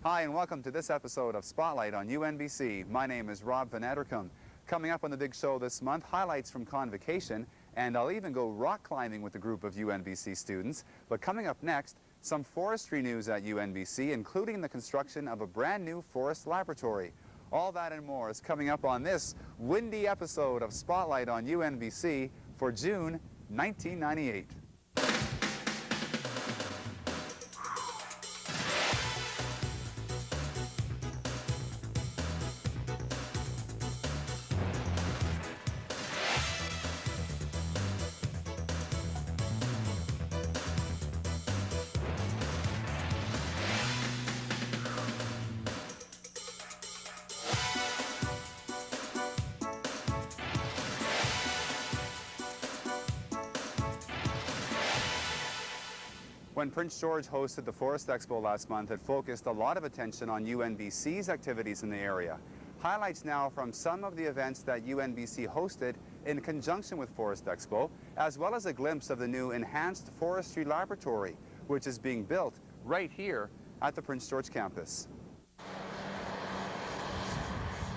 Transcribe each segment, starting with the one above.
Hi, and welcome to this episode of Spotlight on UNBC. My name is Rob Van Addercombe. Coming up on the big show this month, highlights from Convocation, and I'll even go rock climbing with a group of UNBC students. But coming up next, some forestry news at UNBC, including the construction of a brand new forest laboratory. All that and more is coming up on this windy episode of Spotlight on UNBC for June 1998. When Prince George hosted the Forest Expo last month, it focused a lot of attention on UNBC's activities in the area. Highlights now from some of the events that UNBC hosted in conjunction with Forest Expo, as well as a glimpse of the new enhanced forestry laboratory, which is being built right here at the Prince George campus.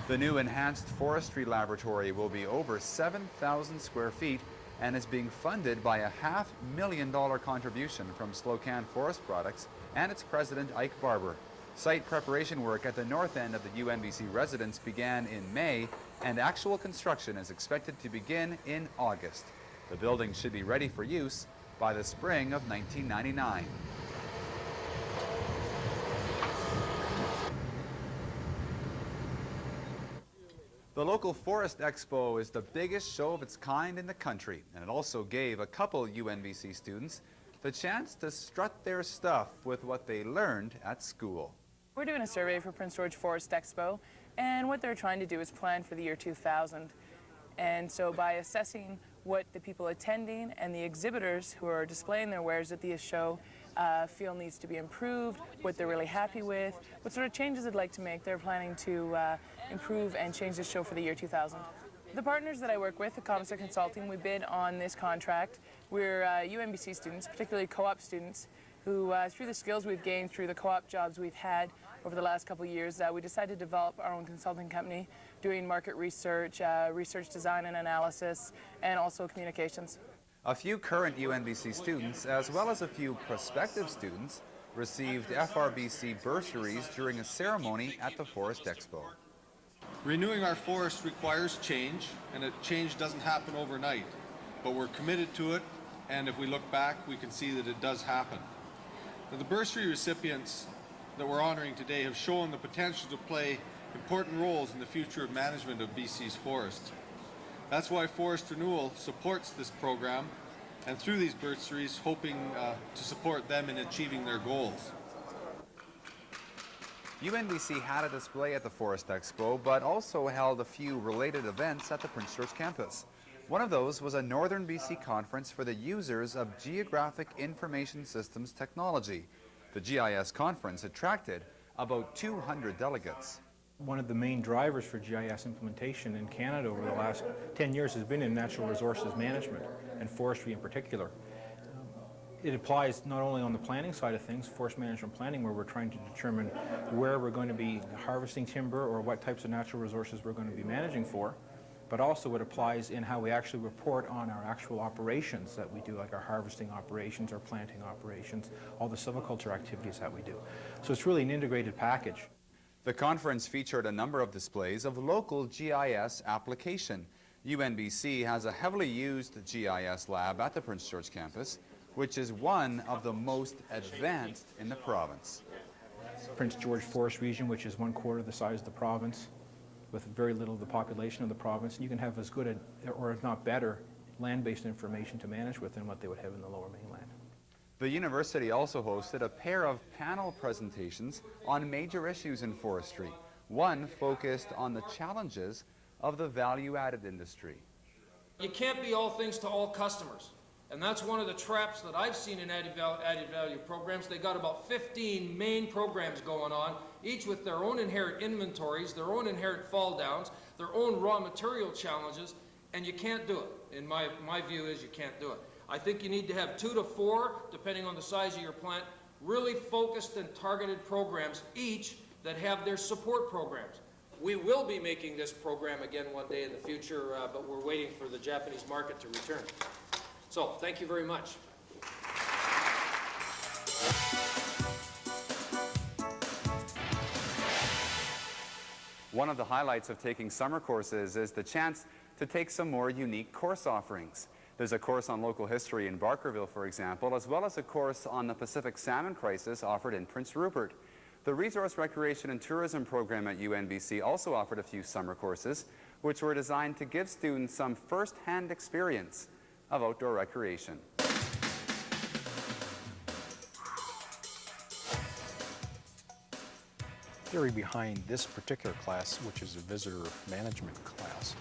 The new enhanced forestry laboratory will be over 7,000 square feet and is being funded by a $500,000 contribution from Slocan Forest Products and its president, Ike Barber. Site preparation work at the north end of the UNBC residence began in May, and actual construction is expected to begin in August. The building should be ready for use by the spring of 1999. The local Forest Expo is the biggest show of its kind in the country, and it also gave a couple UNBC students the chance to strut their stuff with what they learned at school. We're doing a survey for Prince George Forest Expo, and what they're trying to do is plan for the year 2000. And so by assessing what the people attending and the exhibitors who are displaying their wares at the show feel needs to be improved, what they're really happy with, what sort of changes they'd like to make, they're planning to improve and change the show for the year 2000. The partners that I work with, the Comstar Consulting, we bid on this contract. We're UNBC students, particularly co-op students, who through the skills we've gained through the co-op jobs we've had over the last couple of years, we decided to develop our own consulting company, doing market research, research design and analysis, and also communications. A few current UNBC students, as well as a few prospective students, received FRBC bursaries during a ceremony at the Forest Expo. Renewing our forest requires change, and a change doesn't happen overnight, but we're committed to it, and if we look back, we can see that it does happen. Now, the bursary recipients that we're honoring today have shown the potential to play important roles in the future of management of BC's forests. That's why Forest Renewal supports this program, and through these bursaries, hoping to support them in achieving their goals. UNBC had a display at the Forest Expo, but also held a few related events at the Prince George campus. One of those was a Northern BC conference for the users of Geographic Information Systems technology. The GIS conference attracted about 200 delegates. One of the main drivers for GIS implementation in Canada over the last 10 years has been in natural resources management, and forestry in particular. It applies not only on the planning side of things, forest management planning, where we're trying to determine where we're going to be harvesting timber or what types of natural resources we're going to be managing for, but also it applies in how we actually report on our actual operations that we do, like our harvesting operations, our planting operations, all the silviculture activities that we do. So it's really an integrated package. The conference featured a number of displays of local GIS application. UNBC has a heavily used GIS lab at the Prince George campus, which is one of the most advanced in the province. Prince George Forest Region, which is 1/4 the size of the province, with very little of the population of the province, and you can have as good, or if not better, land-based information to manage with than what they would have in the lower mainland. The university also hosted a pair of panel presentations on major issues in forestry. One focused on the challenges of the value-added industry. You can't be all things to all customers. And that's one of the traps that I've seen in added value programs. They got about 15 main programs going on, each with their own inherent inventories, their own inherent fall downs, their own raw material challenges, and you can't do it. My view is you can't do it. I think you need to have 2 to 4, depending on the size of your plant, really focused and targeted programs, each that have their support programs. We will be making this program again one day in the future, but we're waiting for the Japanese market to return. So, thank you very much. One of the highlights of taking summer courses is the chance to take some more unique course offerings. There's a course on local history in Barkerville, for example, as well as a course on the Pacific salmon crisis offered in Prince Rupert. The Resource Recreation and Tourism program at UNBC also offered a few summer courses, which were designed to give students some first-hand experience of outdoor recreation. Theory behind this particular class, which is a visitor management class,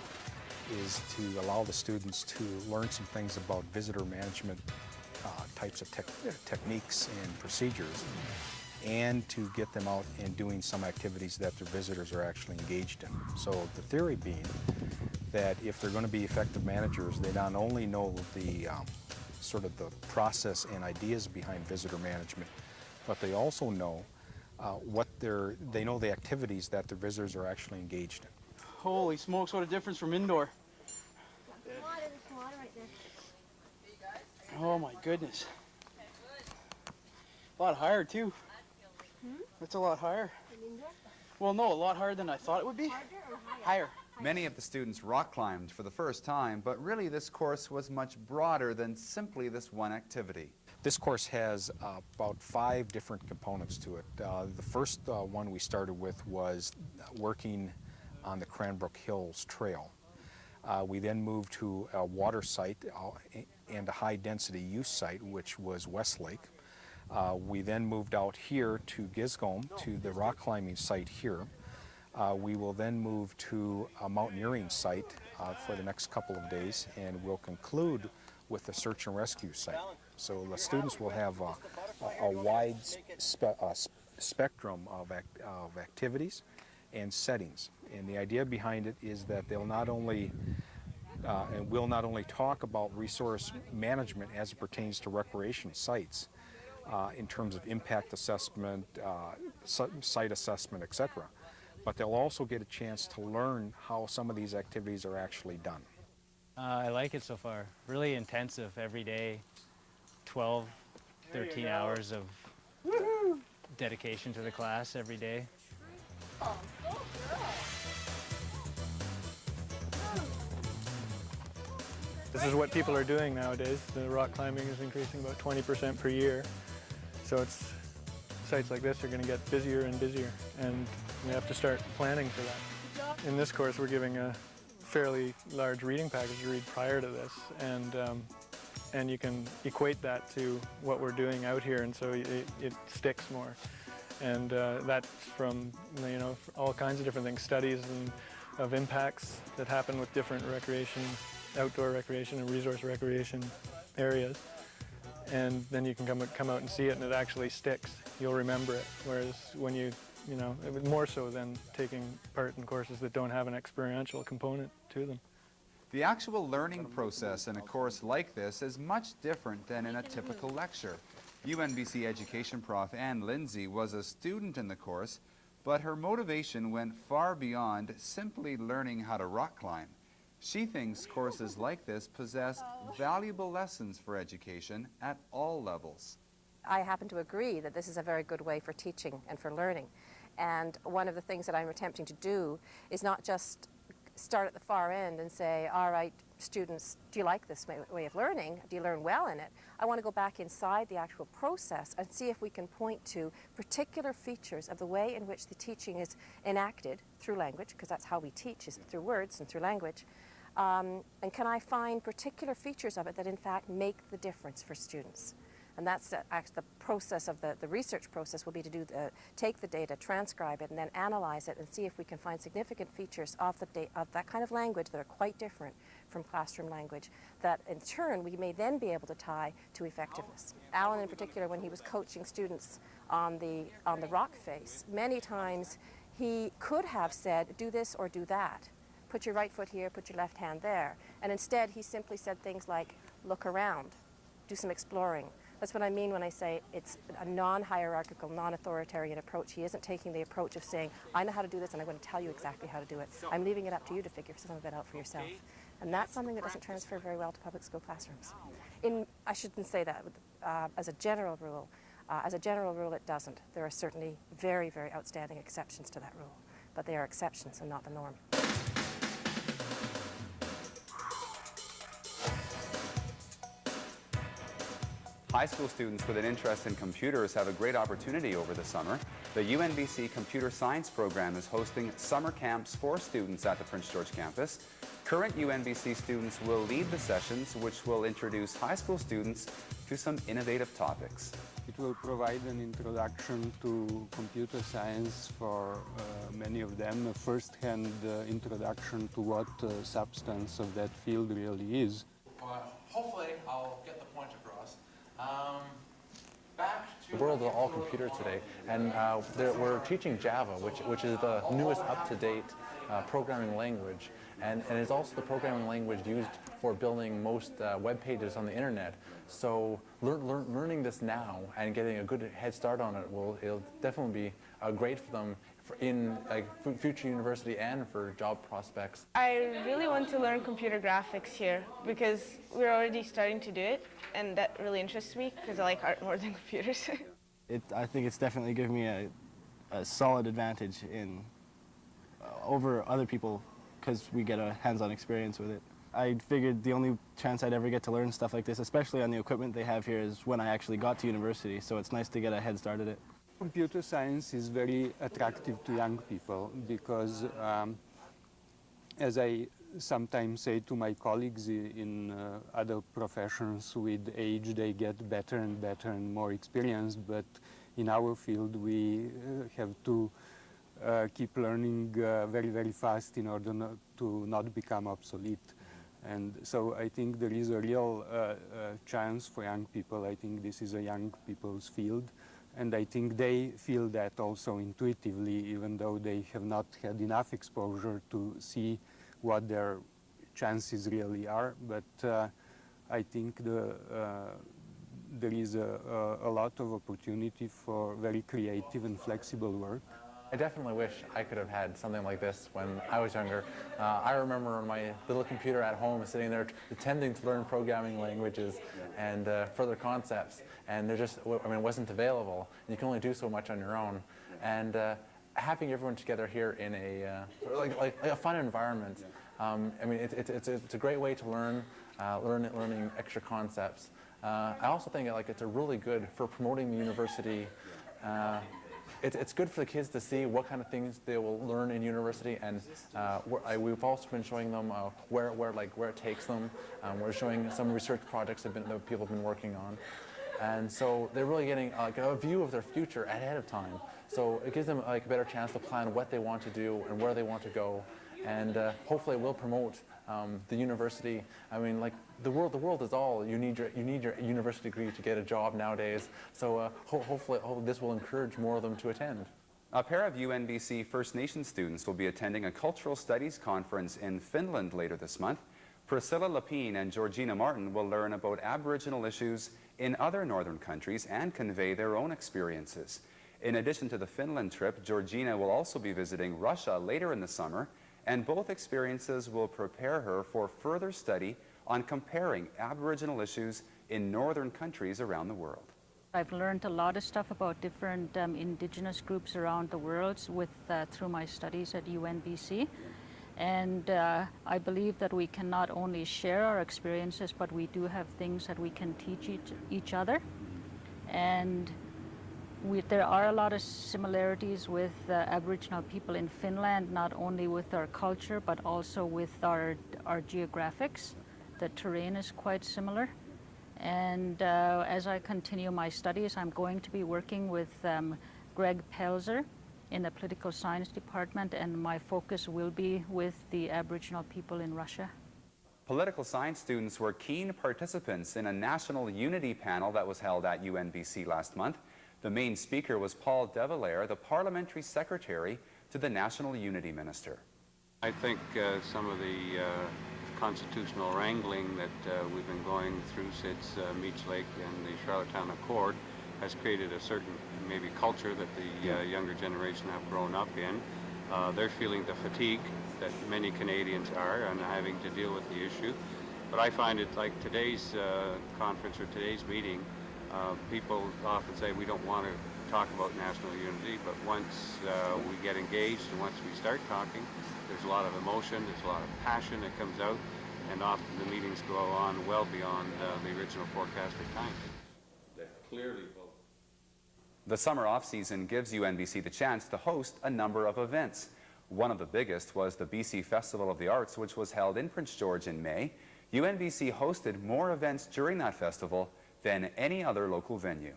is to allow the students to learn some things about visitor management types of techniques and procedures, and to get them out and doing some activities that their visitors are actually engaged in. So the theory being that if they're going to be effective managers, they not only know the sort of the process and ideas behind visitor management, but they also know they know the activities that their visitors are actually engaged in. Holy smokes, what a difference from indoor. Oh my goodness. A lot higher too. That's a lot higher. Well, no, a lot higher than I thought it would be. Higher. Many of the students rock climbed for the first time, but really this course was much broader than simply this one activity. This course has about 5 different components to it. The first one we started with was working on the Cranbrook Hills Trail. We then moved to a water site and a high-density use site, which was Westlake. We then moved out here to Gisgombe, to the rock climbing site here. We will then move to a mountaineering site for the next couple of days, and we'll conclude with the search and rescue site. So the students will have a wide spectrum of activities and settings. And the idea behind it is that they'll not only and will not only talk about resource management as it pertains to recreation sites in terms of impact assessment, site assessment, etc., but they'll also get a chance to learn how some of these activities are actually done. I like it so far. Really intensive every day, 12, 13 hours of dedication to the class every day. This is what people are doing nowadays. The rock climbing is increasing about 20% per year. So sites like this are going to get busier and busier, and we have to start planning for that. In this course, we're giving a fairly large reading package to read prior to this, and you can equate that to what we're doing out here, and so it sticks more. And that's from all kinds of different things, studies of impacts that happen with different recreation, outdoor recreation and resource recreation areas. And then you can come out and see it, and it actually sticks. You'll remember it. Whereas when more so than taking part in courses that don't have an experiential component to them. The actual learning process in a course like this is much different than in a typical lecture. UNBC education prof Ann Lindsay was a student in the course, but her motivation went far beyond simply learning how to rock climb. She thinks courses like this possess valuable lessons for education at all levels. I happen to agree that this is a very good way for teaching and for learning. And one of the things that I'm attempting to do is not just start at the far end and say, all right, students, do you like this way of learning? Do you learn well in it? I want to go back inside the actual process and see if we can point to particular features of the way in which the teaching is enacted through language, because that's how we teach, is through words and through language. And can I find particular features of it that in fact make the difference for students? And that's the process of the research process will be to take the data, transcribe it, and then analyze it and see if we can find significant features of that kind of language that are quite different from classroom language, that in turn we may then be able to tie to effectiveness. Alan in particular, when he was coaching students on the rock face, many times he could have said, do this or do that. Put your right foot here, put your left hand there. And instead he simply said things like, look around, do some exploring. That's what I mean when I say it's a non-hierarchical, non-authoritarian approach. He isn't taking the approach of saying, I know how to do this and I'm going to tell you exactly how to do it. I'm leaving it up to you to figure some of it out for yourself. And that's something that doesn't transfer very well to public school classrooms. I shouldn't say that as a general rule. As a general rule, it doesn't. There are certainly very, very outstanding exceptions to that rule. But they are exceptions and not the norm. High school students with an interest in computers have a great opportunity over the summer. The UNBC Computer Science program is hosting summer camps for students at the Prince George campus. Current UNBC students will lead the sessions, which will introduce high school students to some innovative topics. It will provide an introduction to computer science for many of them, a first-hand introduction to what substance of that field really is. Hopefully I'll get the point across. The world is all computer today, and we're teaching Java, which is the newest up-to-date programming language, and it's also the programming language used for building most web pages on the internet. So learning this now and getting a good head start on it it'll definitely be great for them in future university and for job prospects. I really want to learn computer graphics here because we're already starting to do it, and that really interests me because I like art more than computers. I think it's definitely given me a solid advantage over other people because we get a hands-on experience with it. I figured the only chance I'd ever get to learn stuff like this, especially on the equipment they have here, is when I actually got to university, so it's nice to get a head start at it. Computer science is very attractive to young people because, as I sometimes say to my colleagues in other professions, with age they get better and better and more experienced, but in our field we have to keep learning very, very fast in order to not become obsolete. And so I think there is a real chance for young people. I think this is a young people's field. And I think they feel that also intuitively, even though they have not had enough exposure to see what their chances really are. But I think there is a lot of opportunity for very creative and flexible work. I definitely wish I could have had something like this when I was younger. I remember on my little computer at home sitting there pretending to learn programming languages and further concepts, and it wasn't available. You can only do so much on your own. And having everyone together here in a fun environment, it's a great way to learning extra concepts. I also think it's a really good for promoting the university. It's good for the kids to see what kind of things they will learn in university, and we've also been showing them where it takes them. We're showing some research projects that people have been working on, and so they're really getting a view of their future ahead of time. So it gives them a better chance to plan what they want to do and where they want to go, and hopefully it will promote the university. The world is all you need your university degree to get a job nowadays. So hopefully this will encourage more of them to attend. A pair of UNBC First Nations students will be attending a cultural studies conference in Finland later this month. Priscilla Lapine and Georgina Martin will learn about Aboriginal issues in other northern countries and convey their own experiences. In addition to the Finland trip, Georgina will also be visiting Russia later in the summer, and both experiences will prepare her for further study on comparing Aboriginal issues in northern countries around the world. I've learned a lot of stuff about different indigenous groups around the world through my studies at UNBC. And I believe that we can not only share our experiences, but we do have things that we can teach each other. And there are a lot of similarities with Aboriginal people in Finland, not only with our culture, but also with our geographics. The terrain is quite similar. And as I continue my studies, I'm going to be working with Greg Pelzer in the political science department, and my focus will be with the Aboriginal people in Russia. Political science students were keen participants in a national unity panel that was held at UNBC last month. The main speaker was Paul De Valere, the parliamentary secretary to the National Unity Minister. I think some of the constitutional wrangling that we've been going through since Meech Lake and the Charlottetown Accord has created a certain maybe culture that the younger generation have grown up in. They're feeling the fatigue that many Canadians are and having to deal with the issue. But I find it like today's conference or today's meeting, people often say we don't want to talk about national unity, but once we get engaged and once we start talking, there's a lot of emotion, there's a lot of passion that comes out, and often the meetings go on well beyond the original forecasted times. That clearly will. The summer off-season gives UNBC the chance to host a number of events. One of the biggest was the BC Festival of the Arts, which was held in Prince George in May. UNBC hosted more events during that festival than any other local venue.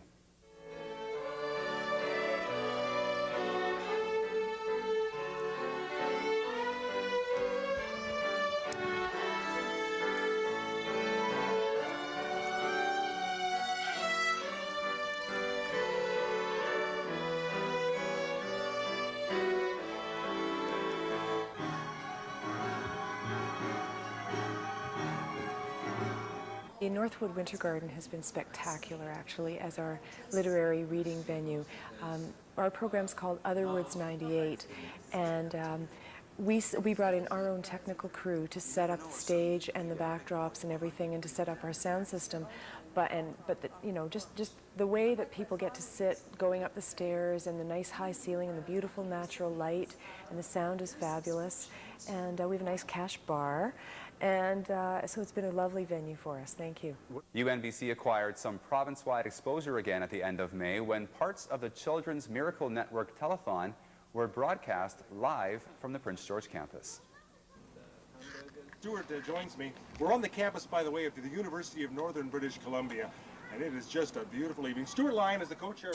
The Northwood Winter Garden has been spectacular, actually, as our literary reading venue. Our program's called Otherwoods 98, and we brought in our own technical crew to set up the stage and the backdrops and everything, and to set up our sound system. But you know, just the way that people get to sit going up the stairs, and the nice high ceiling and the beautiful natural light, and the sound is fabulous. And we have a nice cash bar. And so it's been a lovely venue for us. Thank you. UNBC acquired some province-wide exposure again at the end of May when parts of the Children's Miracle Network telethon were broadcast live from the Prince George campus. Stuart joins me. We're on the campus, by the way, of the University of Northern British Columbia, and it is just a beautiful evening. Stuart Lyon is the co-chair.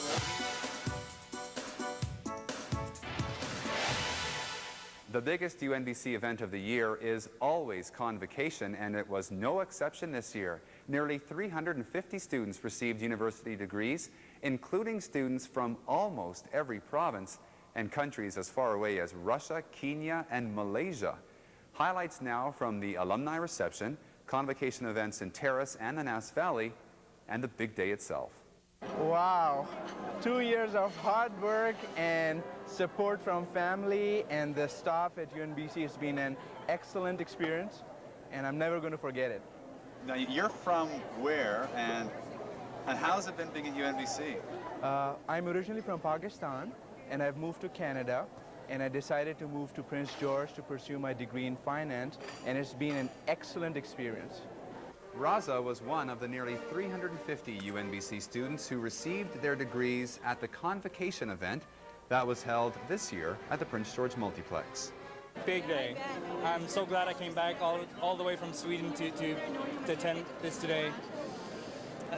The biggest UNBC event of the year is always Convocation, and it was no exception this year. Nearly 350 students received university degrees, including students from almost every province and countries as far away as Russia, Kenya, and Malaysia. Highlights now from the alumni reception, Convocation events in Terrace and the Nass Valley, and the big day itself. Wow, 2 years of hard work and support from family and the staff at UNBC has been an excellent experience, and I'm never going to forget it. Now, you're from where, and how's it been being at UNBC? I'm originally from Pakistan, and I've moved to Canada, and I decided to move to Prince George to pursue my degree in finance, and it's been an excellent experience. Raza was one of the nearly 350 UNBC students who received their degrees at the Convocation event that was held this year at the Prince George Multiplex. Big day. I'm so glad I came back all the way from Sweden to attend this today.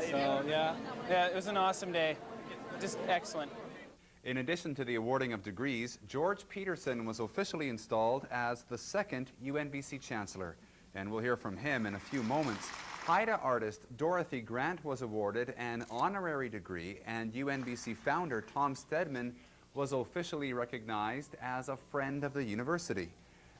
So yeah, it was an awesome day. Just excellent. In addition to the awarding of degrees, George Peterson was officially installed as the second UNBC Chancellor, and we'll hear from him in a few moments. Haida artist Dorothy Grant was awarded an honorary degree, and UNBC founder Tom Stedman was officially recognized as a friend of the university.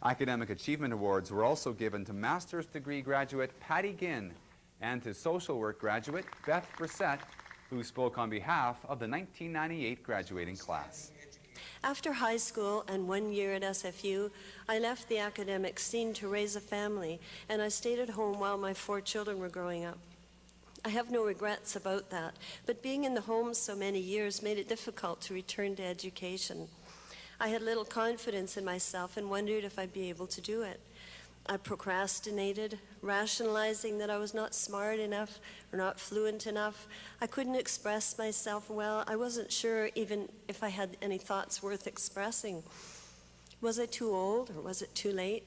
Academic Achievement Awards were also given to master's degree graduate Patty Ginn and to social work graduate Beth Brissett, who spoke on behalf of the 1998 graduating class. After high school and 1 year at SFU, I left the academic scene to raise a family, and I stayed at home while my 4 children were growing up. I have no regrets about that, but being in the home so many years made it difficult to return to education. I had little confidence in myself and wondered if I'd be able to do it. I procrastinated, rationalizing that I was not smart enough or not fluent enough. I couldn't express myself well. I wasn't sure even if I had any thoughts worth expressing. Was I too old or was it too late?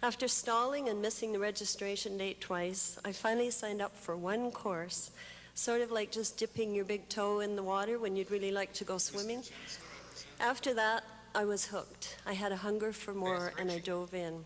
After stalling and missing the registration date twice, I finally signed up for one course, sort of like just dipping your big toe in the water when you'd really like to go swimming. After that, I was hooked. I had a hunger for more, and I dove in.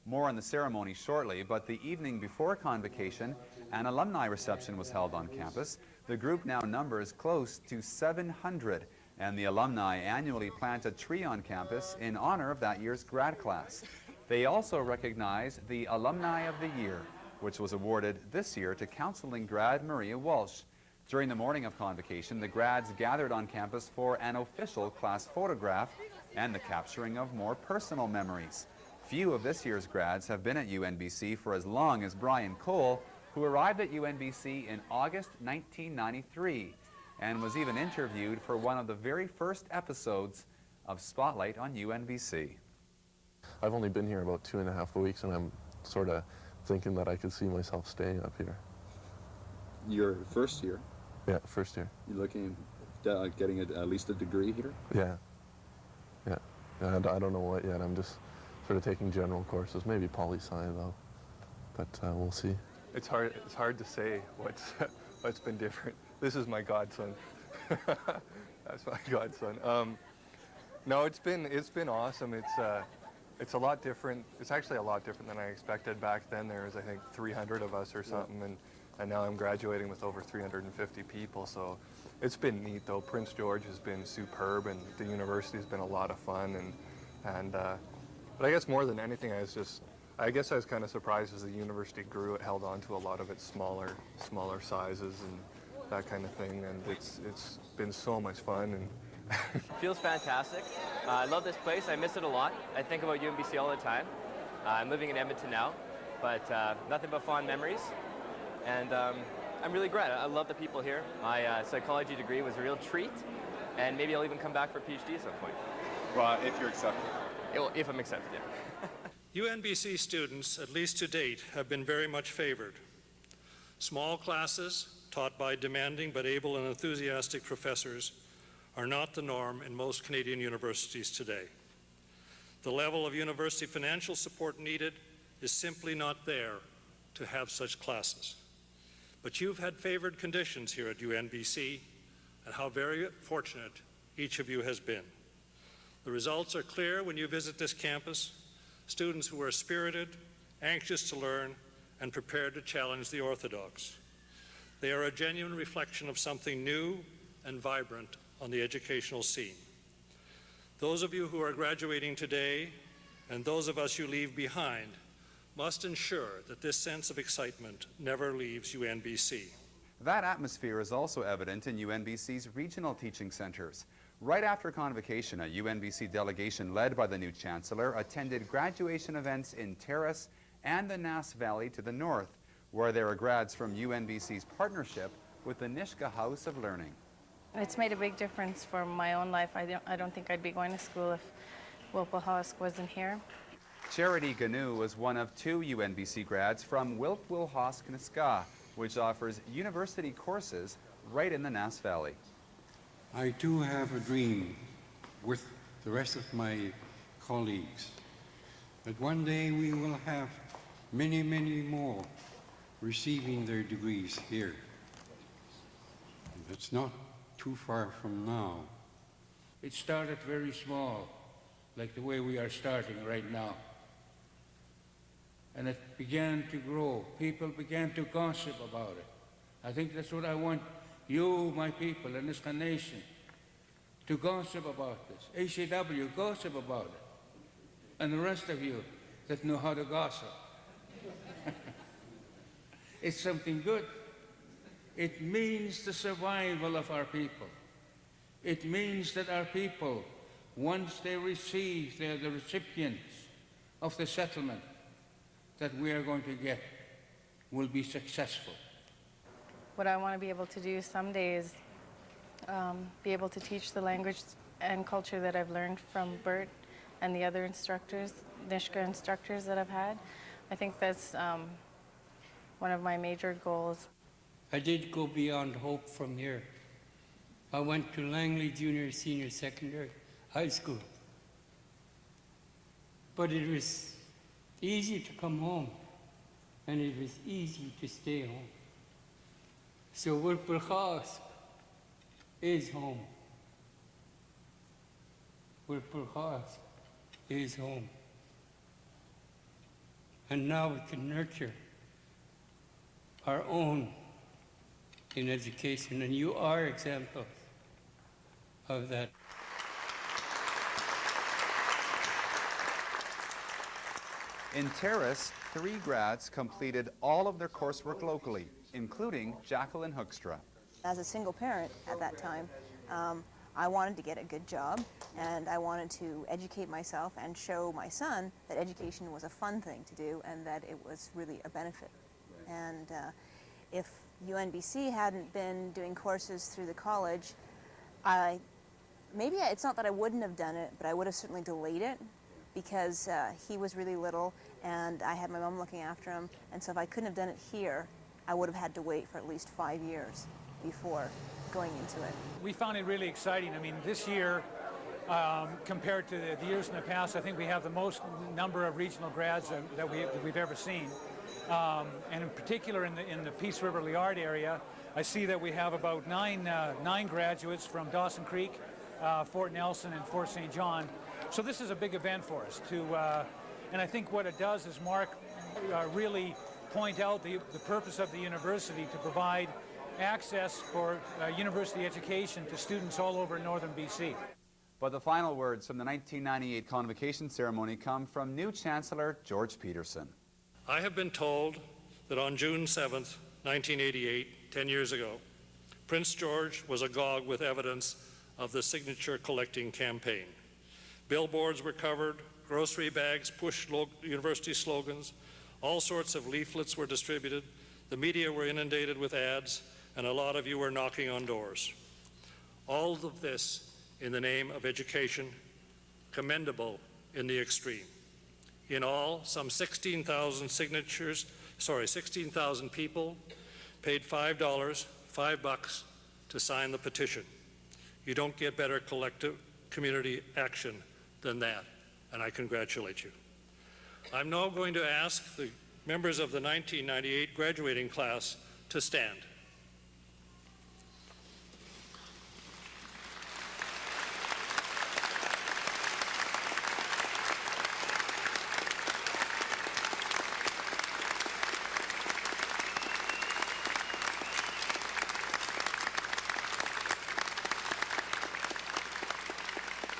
More on the ceremony shortly, but the evening before Convocation, an alumni reception was held on campus. The group now numbers close to 700, and the alumni annually plant a tree on campus in honor of that year's grad class. They also recognize the Alumni of the Year, which was awarded this year to counseling grad Maria Walsh. During the morning of Convocation, the grads gathered on campus for an official class photograph and the capturing of more personal memories. Few of this year's grads have been at UNBC for as long as Brian Cole, who arrived at UNBC in August 1993 and was even interviewed for one of the very first episodes of Spotlight on UNBC. I've only been here about 2.5 weeks, and I'm sort of thinking that I could see myself staying up here. Your first year? Yeah, first year. You're looking at getting at least a degree here? Yeah. Yeah. I don't know what yet. I'm just sort of taking general courses, maybe poli-sci though, but we'll see. It's hard to say what's been different. This is my godson. That's my godson. No, it's been awesome. It's a lot different. It's actually a lot different than I expected. Back then there was, I think, 300 of us or something, and now I'm graduating with over 350 people. So it's been neat though. Prince George has been superb, and the university has been a lot of fun. But I guess more than anything, I guess I was kind of surprised as the university grew. It held on to a lot of its smaller sizes and that kind of thing, and it's been so much fun. And it feels fantastic. I love this place. I miss it a lot. I think about UNBC all the time. I'm living in Edmonton now, but nothing but fond memories. And I'm really glad. I love the people here. My psychology degree was a real treat, and maybe I'll even come back for a PhD at some point. Well, if you're accepted. If I'm accepted, yeah. UNBC students, at least to date, have been very much favored. Small classes, taught by demanding but able and enthusiastic professors, are not the norm in most Canadian universities today. The level of university financial support needed is simply not there to have such classes. But you've had favored conditions here at UNBC, and how very fortunate each of you has been. The results are clear when you visit this campus. Students who are spirited, anxious to learn, and prepared to challenge the orthodox. They are a genuine reflection of something new and vibrant on the educational scene. Those of you who are graduating today, and those of us you leave behind, must ensure that this sense of excitement never leaves UNBC. That atmosphere is also evident in UNBC's regional teaching centers. Right after Convocation, a UNBC delegation led by the new Chancellor attended graduation events in Terrace and the Nass Valley to the north, where there are grads from UNBC's partnership with the Nishka House of Learning. It's made a big difference for my own life. I don't think I'd be going to school if Wilpilhosk wasn't here. Charity Ganu was one of 2 UNBC grads from Wilpilhosk, Niska, which offers university courses right in the Nass Valley. I too have a dream with the rest of my colleagues that one day we will have many, many more receiving their degrees here. It's not too far from now. It started very small, like the way we are starting right now. And it began to grow. People began to gossip about it. I think that's what I want you, my people, and this nation, to gossip about this. ACW, gossip about it. And the rest of you that know how to gossip. It's something good. It means the survival of our people. It means that our people, once they receive, they're the recipients of the settlement that we are going to get, will be successful. What I want to be able to do someday is be able to teach the language and culture that I've learned from Bert and the other instructors, Nishka instructors that I've had. I think that's one of my major goals. I did go beyond hope from here. I went to Langley Junior Senior Secondary High School. But it was easy to come home, and it was easy to stay home. So Wilpilhosk is home. Wilpilhosk is home. And now we can nurture our own in education, and you are examples of that. In Terrace, 3 grads completed all of their coursework locally, including Jacqueline Hoekstra. As a single parent at that time, I wanted to get a good job, and I wanted to educate myself and show my son that education was a fun thing to do and that it was really a benefit. And if UNBC hadn't been doing courses through the college, maybe it's not that I wouldn't have done it, but I would have certainly delayed it, because he was really little and I had my mom looking after him, and so if I couldn't have done it here, I would have had to wait for at least 5 years before going into it. We found it really exciting. I mean, this year, compared to the years in the past, I think we have the most number of regional grads that we've ever seen. And in particular in the Peace River Liard area, I see that we have about nine graduates from Dawson Creek, Fort Nelson, and Fort St. John. So this is a big event for us. And I think what it does is really point out the purpose of the university to provide access for university education to students all over northern BC. But the final words from the 1998 Convocation ceremony come from new Chancellor George Peterson. I have been told that on June 7th, 1988, 10 years ago, Prince George was agog with evidence of the signature collecting campaign. Billboards were covered, grocery bags pushed university slogans, all sorts of leaflets were distributed, the media were inundated with ads, and a lot of you were knocking on doors. All of this in the name of education, commendable in the extreme. In all, some 16,000 people paid $5 to sign the petition. You don't get better collective community action than that, and I congratulate you. I'm now going to ask the members of the 1998 graduating class to stand.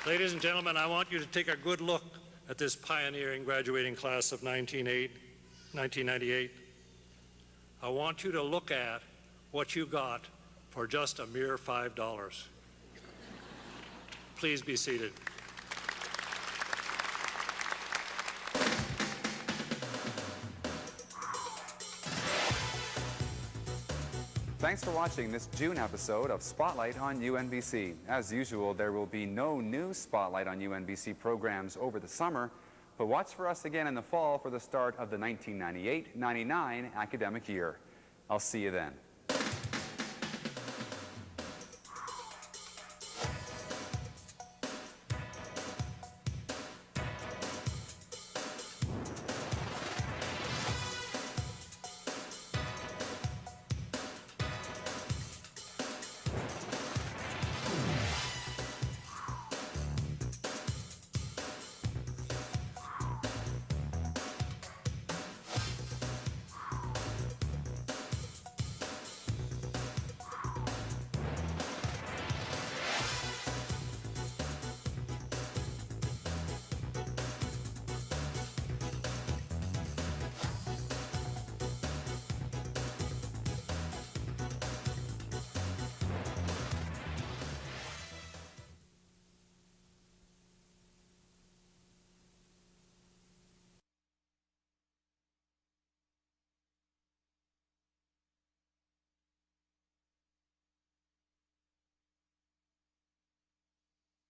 Ladies and gentlemen, I want you to take a good look at this pioneering graduating class of 1998. I want you to look at what you got for just a mere $5. Please be seated. Thanks for watching this June episode of Spotlight on UNBC. As usual, there will be no new Spotlight on UNBC programs over the summer, but watch for us again in the fall for the start of the 1998-99 academic year. I'll see you then.